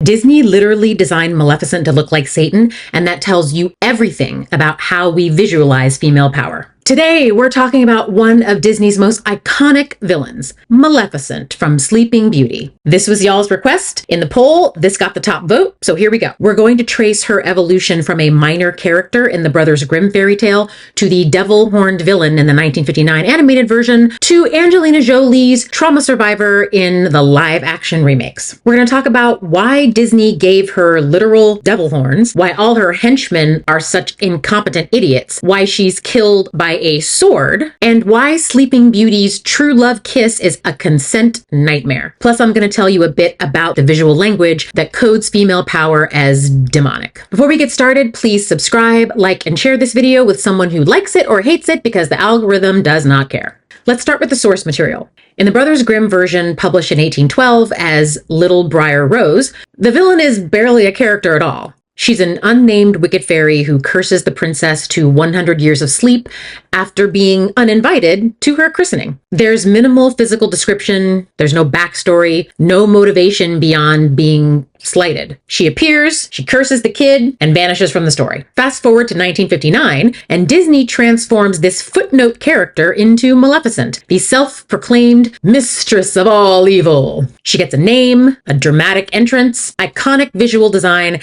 Disney literally designed Maleficent to look like Satan, and that tells you everything about how we visualize female power. Today, we're talking about one of Disney's most iconic villains, Maleficent from Sleeping Beauty. This was y'all's request. In the poll, this got the top vote, so here we go. We're going to trace her evolution from a minor character in the Brothers Grimm fairy tale to the devil-horned villain in the 1959 animated version to Angelina Jolie's trauma survivor in the live-action remakes. We're going to talk about why Disney gave her literal devil horns, why all her henchmen are such incompetent idiots, why she's killed by a sword, and why Sleeping Beauty's true love kiss is a consent nightmare. Plus, I'm going to tell you a bit about the visual language that codes female power as demonic. Before we get started, please subscribe, like, and share this video with someone who likes it or hates it because the algorithm does not care. Let's start with the source material. In the Brothers Grimm version published in 1812 as Little Briar Rose, the villain is barely a character at all. She's an unnamed wicked fairy who curses the princess to 100 years of sleep after being uninvited to her christening. There's minimal physical description, there's no backstory, no motivation beyond being slighted. She appears, she curses the kid, and vanishes from the story. Fast forward to 1959, and Disney transforms this footnote character into Maleficent, the self-proclaimed mistress of all evil. She gets a name, a dramatic entrance, iconic visual design,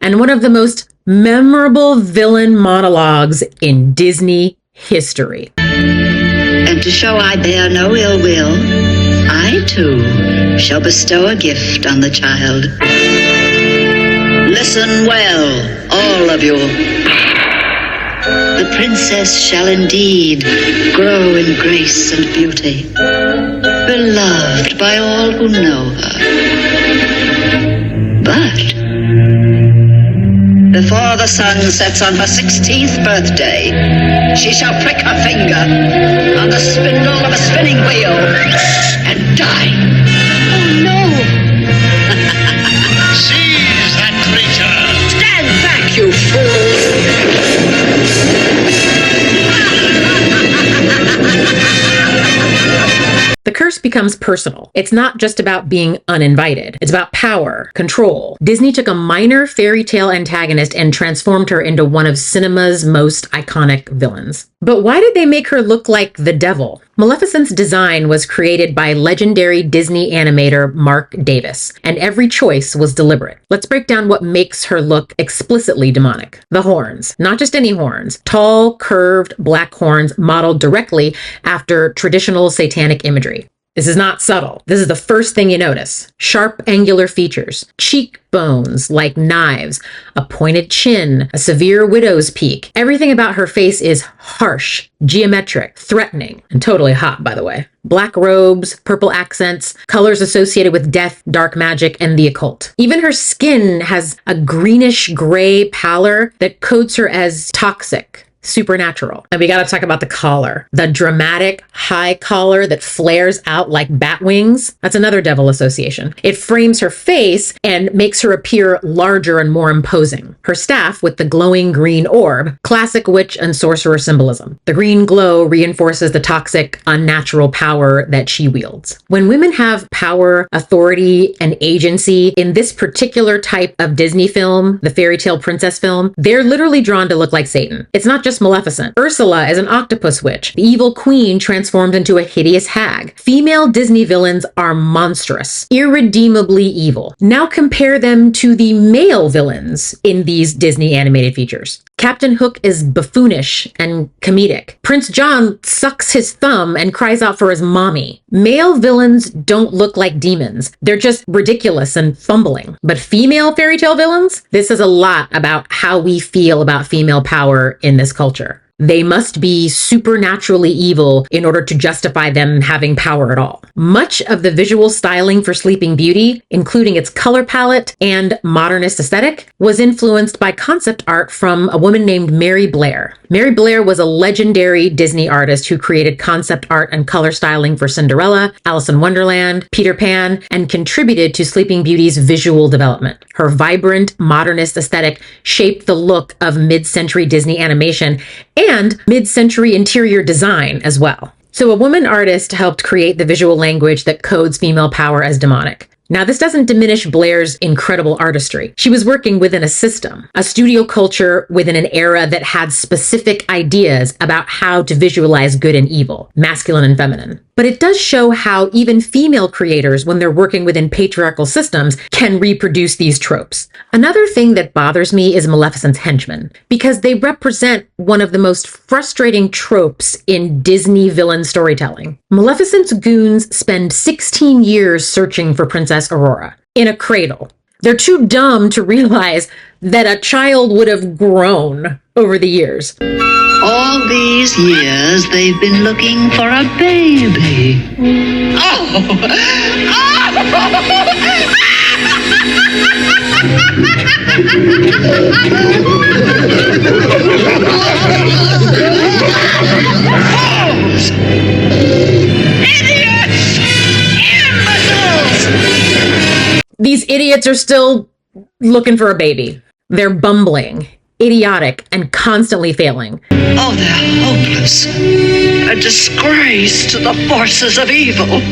and one of the most memorable villain monologues in Disney history. And to show I bear no ill will, I too shall bestow a gift on the child. Listen well, all of you. The princess shall indeed grow in grace and beauty, beloved by all who know her. But before the sun sets on her 16th birthday, she shall prick her finger on the spindle of a spinning wheel and die. Oh no! Seize that creature! Stand back, you fools! The curse becomes personal. It's not just about being uninvited. It's about power, control. Disney took a minor fairy tale antagonist and transformed her into one of cinema's most iconic villains. But why did they make her look like the devil? Maleficent's design was created by legendary Disney animator Mark Davis, and every choice was deliberate. Let's break down what makes her look explicitly demonic. The horns. Not just any horns. Tall, curved, black horns modeled directly after traditional satanic imagery. This is not subtle. This is the first thing you notice. Sharp, angular features, cheekbones like knives, a pointed chin, a severe widow's peak. Everything about her face is harsh, geometric, threatening, and totally hot, by the way. Black robes, purple accents, colors associated with death, dark magic, and the occult. Even her skin has a greenish gray pallor that codes her as toxic, supernatural. And we gotta talk about the collar. The dramatic high collar that flares out like bat wings. That's another devil association. It frames her face and makes her appear larger and more imposing. Her staff with the glowing green orb, classic witch and sorcerer symbolism. The green glow reinforces the toxic, unnatural power that she wields. When women have power, authority, and agency in this particular type of Disney film, the fairy tale princess film, they're literally drawn to look like Satan. It's not just Maleficent. Ursula is an octopus witch, the evil queen transformed into a hideous hag. Female Disney villains are monstrous, irredeemably evil. Now compare them to the male villains in these Disney animated features. Captain Hook is buffoonish and comedic. Prince John sucks his thumb and cries out for his mommy. Male villains don't look like demons. They're just ridiculous and fumbling. But female fairy tale villains? This is a lot about how we feel about female power in this culture. They must be supernaturally evil in order to justify them having power at all. Much of the visual styling for Sleeping Beauty, including its color palette and modernist aesthetic, was influenced by concept art from a woman named Mary Blair. Mary Blair was a legendary Disney artist who created concept art and color styling for Cinderella, Alice in Wonderland, Peter Pan, and contributed to Sleeping Beauty's visual development. Her vibrant, modernist aesthetic shaped the look of mid-century Disney animation and mid-century interior design as well. So a woman artist helped create the visual language that codes female power as demonic. Now, this doesn't diminish Blair's incredible artistry. She was working within a system, a studio culture within an era that had specific ideas about how to visualize good and evil, masculine and feminine. But it does show how even female creators, when they're working within patriarchal systems, can reproduce these tropes. Another thing that bothers me is Maleficent's henchmen, because they represent one of the most frustrating tropes in Disney villain storytelling. Maleficent's goons spend 16 years searching for Princess Aurora in a cradle. They're too dumb to realize that a child would have grown over the years. All these years they've been looking for a baby. Fools! Idiots! Imbeciles! These idiots are still looking for a baby. They're bumbling, idiotic, and constantly failing. Oh, they're hopeless. A disgrace to the forces of evil.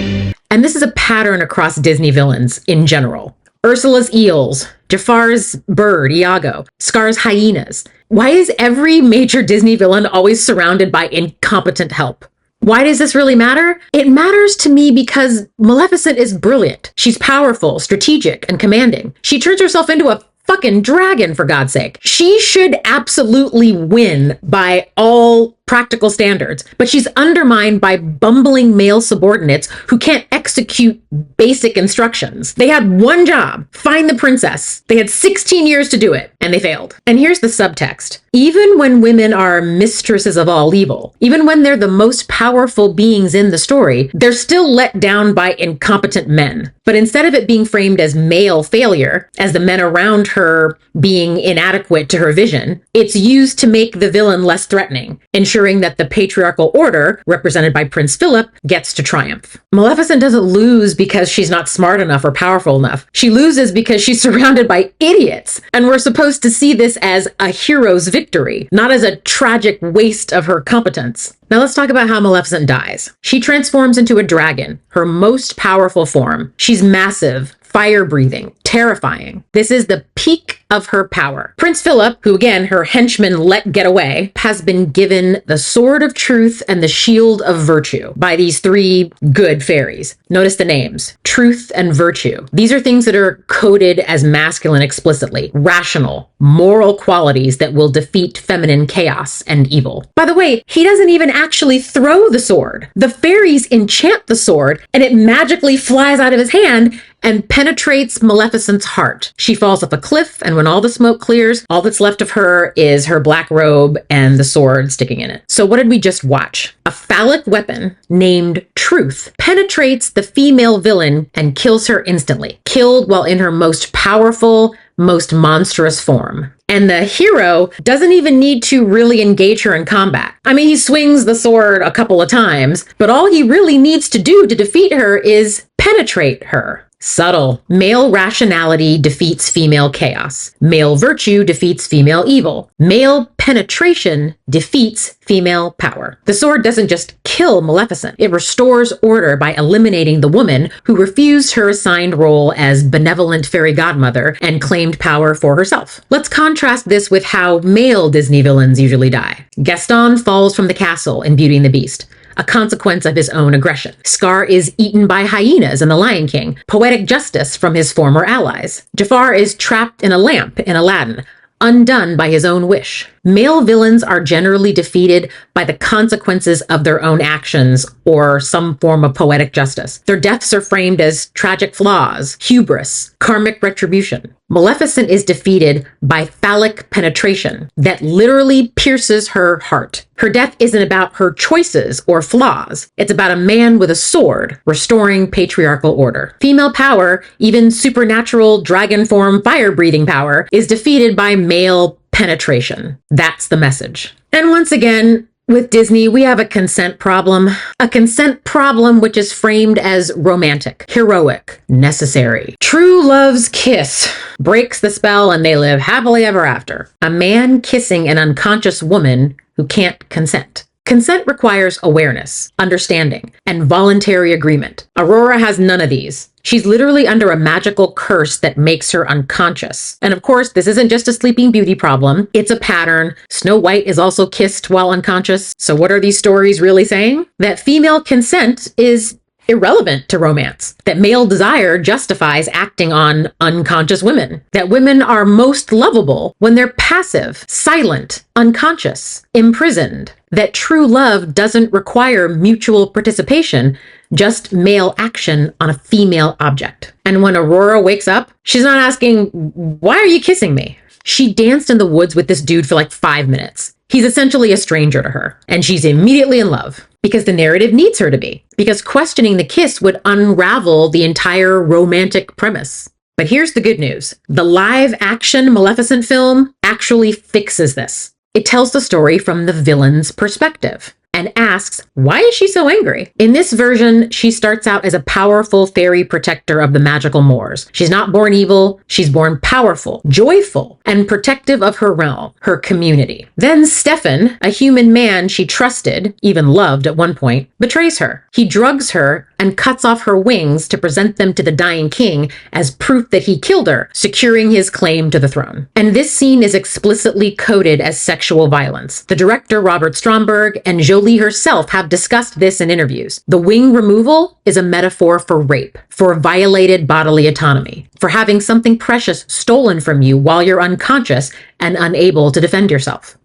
And this is a pattern across Disney villains in general. Ursula's eels, Jafar's bird, Iago, Scar's hyenas. Why is every major Disney villain always surrounded by incompetent help? Why does this really matter? It matters to me because Maleficent is brilliant. She's powerful, strategic, and commanding. She turns herself into a fucking dragon, for God's sake. She should absolutely win by all practical standards, but she's undermined by bumbling male subordinates who can't execute basic instructions. They had one job, find the princess. They had 16 years to do it, and they failed. And here's the subtext. Even when women are mistresses of all evil, even when they're the most powerful beings in the story, they're still let down by incompetent men. But instead of it being framed as male failure, as the men around her being inadequate to her vision, it's used to make the villain less threatening, ensuring that the patriarchal order, represented by Prince Philip, gets to triumph. Maleficent doesn't lose because she's not smart enough or powerful enough. She loses because she's surrounded by idiots, and we're supposed to see this as a hero's victory, not as a tragic waste of her competence. Now let's talk about how Maleficent dies. She transforms into a dragon, her most powerful form. She's massive, fire-breathing, terrifying. This is the peak of her power. Prince Philip, who again her henchmen let get away, has been given the sword of truth and the shield of virtue by these three good fairies. Notice the names, truth and virtue. These are things that are coded as masculine explicitly, rational, moral qualities that will defeat feminine chaos and evil. By the way, he doesn't even actually throw the sword. The fairies enchant the sword and it magically flies out of his hand and penetrates Maleficent's heart. She falls off a cliff, and when all the smoke clears, all that's left of her is her black robe and the sword sticking in it. So what did we just watch? A phallic weapon named Truth penetrates the female villain and kills her instantly, killed while in her most powerful, most monstrous form. And the hero doesn't even need to really engage her in combat. I mean, he swings the sword a couple of times, but all he really needs to do to defeat her is penetrate her. Subtle. Male rationality defeats female chaos. Male virtue defeats female evil. Male penetration defeats female power. The sword doesn't just kill Maleficent. It restores order by eliminating the woman who refused her assigned role as benevolent fairy godmother and claimed power for herself. Let's contrast this with how male Disney villains usually die. Gaston falls from the castle in Beauty and the Beast, a consequence of his own aggression. Scar is eaten by hyenas in The Lion King, poetic justice from his former allies. Jafar is trapped in a lamp in Aladdin, undone by his own wish. Male villains are generally defeated by the consequences of their own actions or some form of poetic justice. Their deaths are framed as tragic flaws, hubris, karmic retribution. Maleficent is defeated by phallic penetration that literally pierces her heart. Her death isn't about her choices or flaws. It's about a man with a sword restoring patriarchal order. Female power, even supernatural dragon form fire-breathing power, is defeated by male penetration. That's the message. And once again, with Disney, we have a consent problem. A consent problem which is framed as romantic, heroic, necessary. True love's kiss breaks the spell and they live happily ever after. A man kissing an unconscious woman who can't consent. Consent requires awareness, understanding, and voluntary agreement. Aurora has none of these. She's literally under a magical curse that makes her unconscious. And of course, this isn't just a Sleeping Beauty problem. It's a pattern. Snow White is also kissed while unconscious. So what are these stories really saying? That female consent is irrelevant to romance. That male desire justifies acting on unconscious women. That women are most lovable when they're passive, silent, unconscious, imprisoned. That true love doesn't require mutual participation, just male action on a female object. And when Aurora wakes up, she's not asking, "Why are you kissing me?" She danced in the woods with this dude for like 5 minutes. He's essentially a stranger to her, and she's immediately in love. Because the narrative needs her to be. Because questioning the kiss would unravel the entire romantic premise. But here's the good news. The live-action Maleficent film actually fixes this. It tells the story from the villain's perspective and asks, why is she so angry? In this version, she starts out as a powerful fairy protector of the magical moors. She's not born evil, she's born powerful, joyful, and protective of her realm, her community. Then Stefan, a human man she trusted, even loved at one point, betrays her. He drugs her and cuts off her wings to present them to the dying king as proof that he killed her, securing his claim to the throne. And this scene is explicitly coded as sexual violence. The director Robert Stromberg and Jolie herself have discussed this in interviews. The wing removal is a metaphor for rape, for violated bodily autonomy, for having something precious stolen from you while you're unconscious and unable to defend yourself.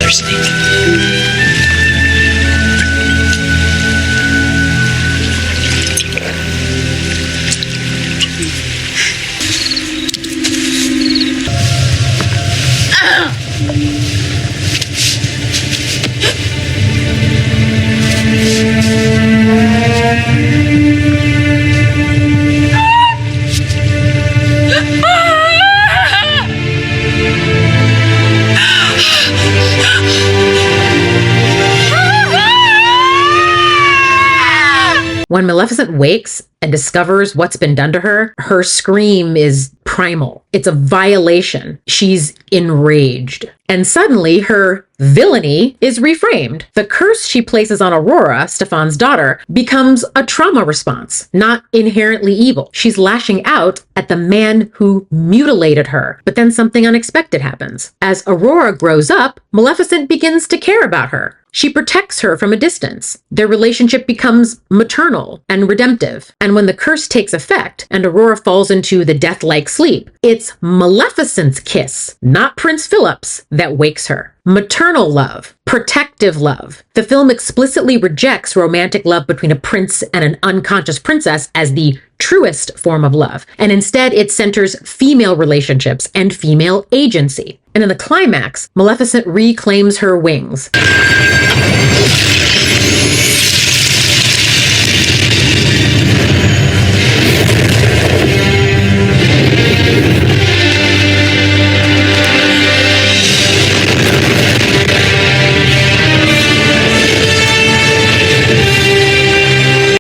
When Maleficent wakes and discovers what's been done to her, her scream is primal. It's a violation. She's enraged. And suddenly her villainy is reframed. The curse she places on Aurora, Stefan's daughter, becomes a trauma response, not inherently evil. She's lashing out at the man who mutilated her. But then something unexpected happens. As Aurora grows up, Maleficent begins to care about her. She protects her from a distance. Their relationship becomes maternal and redemptive. And when the curse takes effect and Aurora falls into the death-like sleep, it's Maleficent's kiss, not Prince Philip's, that wakes her. Maternal love, protective love. The film explicitly rejects romantic love between a prince and an unconscious princess as the truest form of love, and instead it centers female relationships and female agency. And in the climax, Maleficent reclaims her wings.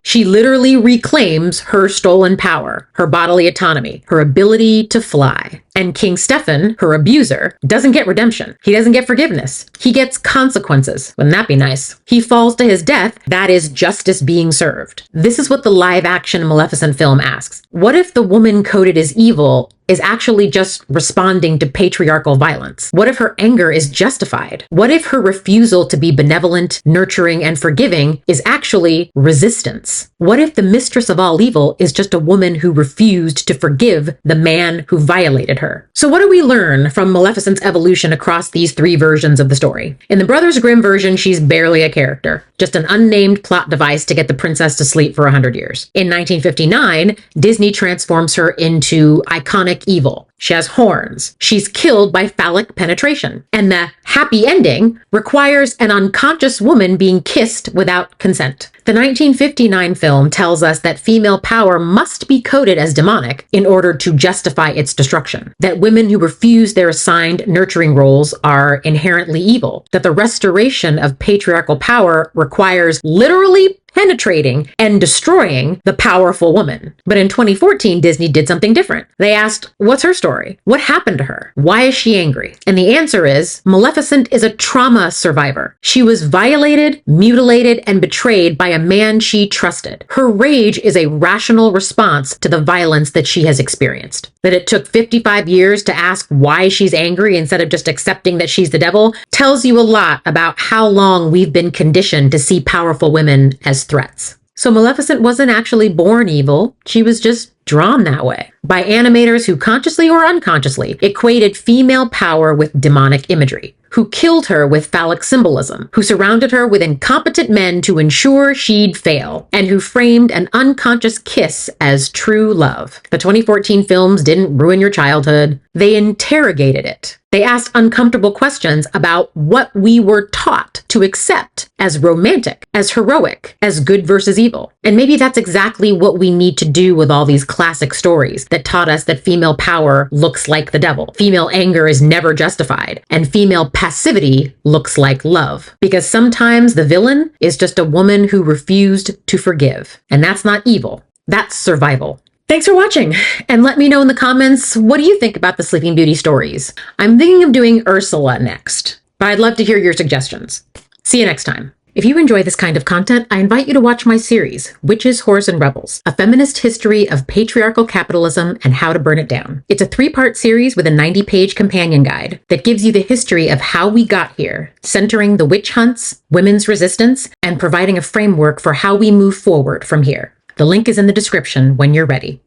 She literally reclaims her stolen power, her bodily autonomy, her ability to fly. And King Stefan, her abuser, doesn't get redemption. He doesn't get forgiveness. He gets consequences. Wouldn't that be nice? He falls to his death. That is justice being served. This is what the live-action Maleficent film asks. What if the woman coded as evil is actually just responding to patriarchal violence? What if her anger is justified? What if her refusal to be benevolent, nurturing, and forgiving is actually resistance? What if the mistress of all evil is just a woman who refused to forgive the man who violated her? So what do we learn from Maleficent's evolution across these three versions of the story? In the Brothers Grimm version, she's barely a character, just an unnamed plot device to get the princess to sleep for 100 years. In 1959, Disney transforms her into iconic evil. She has horns. She's killed by phallic penetration. And the happy ending requires an unconscious woman being kissed without consent. The 1959 film tells us that female power must be coded as demonic in order to justify its destruction. That women who refuse their assigned nurturing roles are inherently evil. That the restoration of patriarchal power requires literally penetrating and destroying the powerful woman. But in 2014, Disney did something different. They asked, what's her story? What happened to her? Why is she angry? And the answer is, Maleficent is a trauma survivor. She was violated, mutilated, and betrayed by a man she trusted. Her rage is a rational response to the violence that she has experienced. That it took 55 years to ask why she's angry instead of just accepting that she's the devil tells you a lot about how long we've been conditioned to see powerful women as threats. So Maleficent wasn't actually born evil. She was just drawn that way by animators who consciously or unconsciously equated female power with demonic imagery, who killed her with phallic symbolism, who surrounded her with incompetent men to ensure she'd fail, and who framed an unconscious kiss as true love. The 2014 films didn't ruin your childhood. They interrogated it. They asked uncomfortable questions about what we were taught to accept as romantic, as heroic, as good versus evil. And maybe that's exactly what we need to do with all these classic stories that taught us that female power looks like the devil, female anger is never justified, and female passivity looks like love. Because sometimes the villain is just a woman who refused to forgive. And that's not evil, that's survival. Thanks for watching, and let me know in the comments, what do you think about the Sleeping Beauty stories? I'm thinking of doing Ursula next, but I'd love to hear your suggestions. See you next time. If you enjoy this kind of content, I invite you to watch my series, Witches, Whores, and Rebels, a feminist history of patriarchal capitalism and how to burn it down. It's a 3-part series with a 90-page companion guide that gives you the history of how we got here, centering the witch hunts, women's resistance, and providing a framework for how we move forward from here. The link is in the description when you're ready.